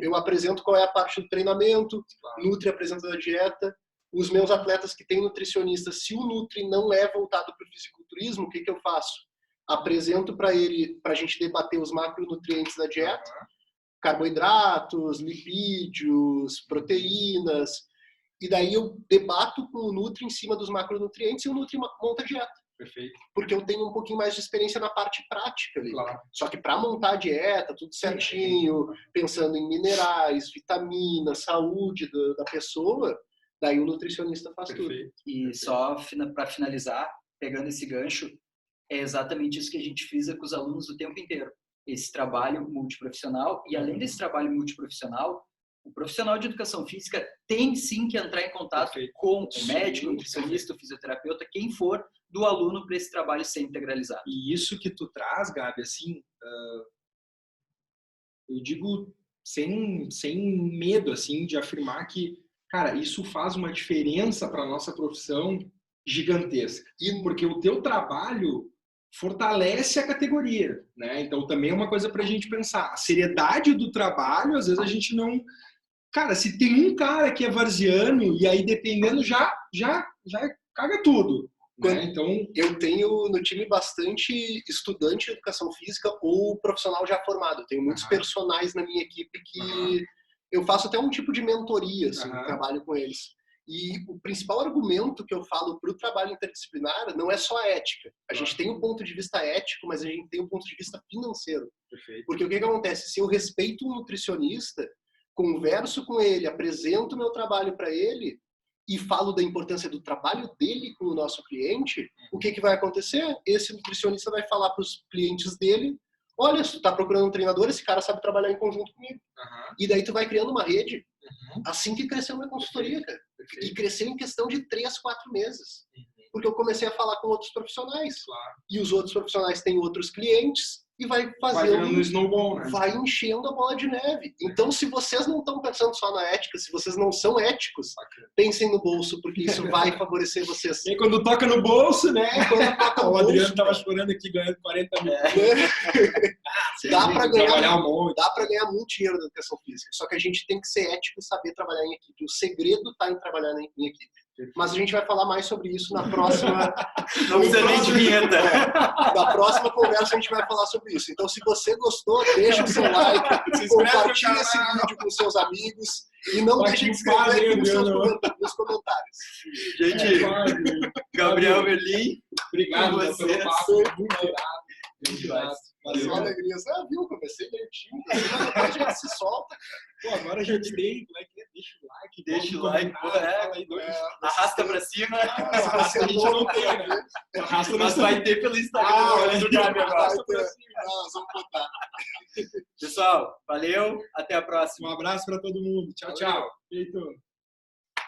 Eu apresento qual é a parte do treinamento, Nutri apresenta a dieta, os meus atletas que têm nutricionista, se o Nutri não é voltado para o fisiculturismo, o que eu faço? Apresento para ele, para a gente debater os macronutrientes da dieta, carboidratos, lipídios, proteínas, e daí eu debato com o Nutri em cima dos macronutrientes e o Nutri monta a dieta. Perfeito. Porque eu tenho um pouquinho mais de experiência na parte prática ali. Só que para montar a dieta, tudo certinho, pensando em minerais, vitaminas, saúde da pessoa, daí o nutricionista faz tudo. E só para finalizar, pegando esse gancho, é exatamente isso que a gente frisa com os alunos o tempo inteiro. Esse trabalho multiprofissional, e além desse trabalho multiprofissional, o profissional de educação física tem sim que entrar em contato com o médico, o nutricionista, o fisioterapeuta, quem for do aluno para esse trabalho ser integralizado. E isso que tu traz, Gabi, assim, eu digo sem medo, assim, de afirmar que cara, isso faz uma diferença para nossa profissão gigantesca. E porque o teu trabalho fortalece a categoria, né? Então também é uma coisa para a gente pensar. A seriedade do trabalho, às vezes a gente não... Cara, se tem um cara que é varziano, e aí dependendo já caga tudo. Né? Então, eu tenho no time bastante estudante de educação física ou profissional já formado. Eu tenho muitos personagens na minha equipe que eu faço até um tipo de mentoria, assim, trabalho com eles. E o principal argumento que eu falo para o trabalho interdisciplinar não é só a ética. A gente tem um ponto de vista ético, mas a gente tem um ponto de vista financeiro. Perfeito. Porque o que acontece? Se eu respeito um nutricionista, converso com ele, apresento o meu trabalho para ele, e falo da importância do trabalho dele com o nosso cliente, o que vai acontecer? Esse nutricionista vai falar para os clientes dele, olha, se tu tá procurando um treinador, esse cara sabe trabalhar em conjunto comigo. E daí tu vai criando uma rede. Assim que cresceu minha consultoria, cara. E cresceu em questão de 3, 4 meses. Porque eu comecei a falar com outros profissionais. E os outros profissionais têm outros clientes. E vai fazendo um snowball, né? Vai enchendo a bola de neve. Então, se vocês não estão pensando só na ética, se vocês não são éticos, pensem no bolso, porque isso vai favorecer vocês. E aí, quando toca no bolso, né? O Adriano tava chorando aqui, ganhando 40 mil. Dá para ganhar muito dinheiro na educação física. Só que a gente tem que ser ético e saber trabalhar em equipe. O segredo está em trabalhar em equipe. Mas a gente vai falar mais sobre isso na próxima... Não precisa nem de vinheta. Na próxima conversa a gente vai falar sobre isso. Então, se você gostou, deixa o seu like, compartilha esse vídeo com seus amigos e não deixe de escrever aqui nos comentários. Gente, Gabriel Merlin, obrigado pelo papo. Muito irado. Valeu. Alegria. Viu? Comecei meio tímido. Depois a gente se solta. Pô, agora a gente tem. Como é que é? Deixa o like. Arrasta pra cima. A gente não tem, né? Mas vai ter pelo Instagram do Gabi agora. Nós vamos botar. Pessoal, valeu. Até a próxima. Um abraço pra todo mundo. Tchau, tchau. Feito.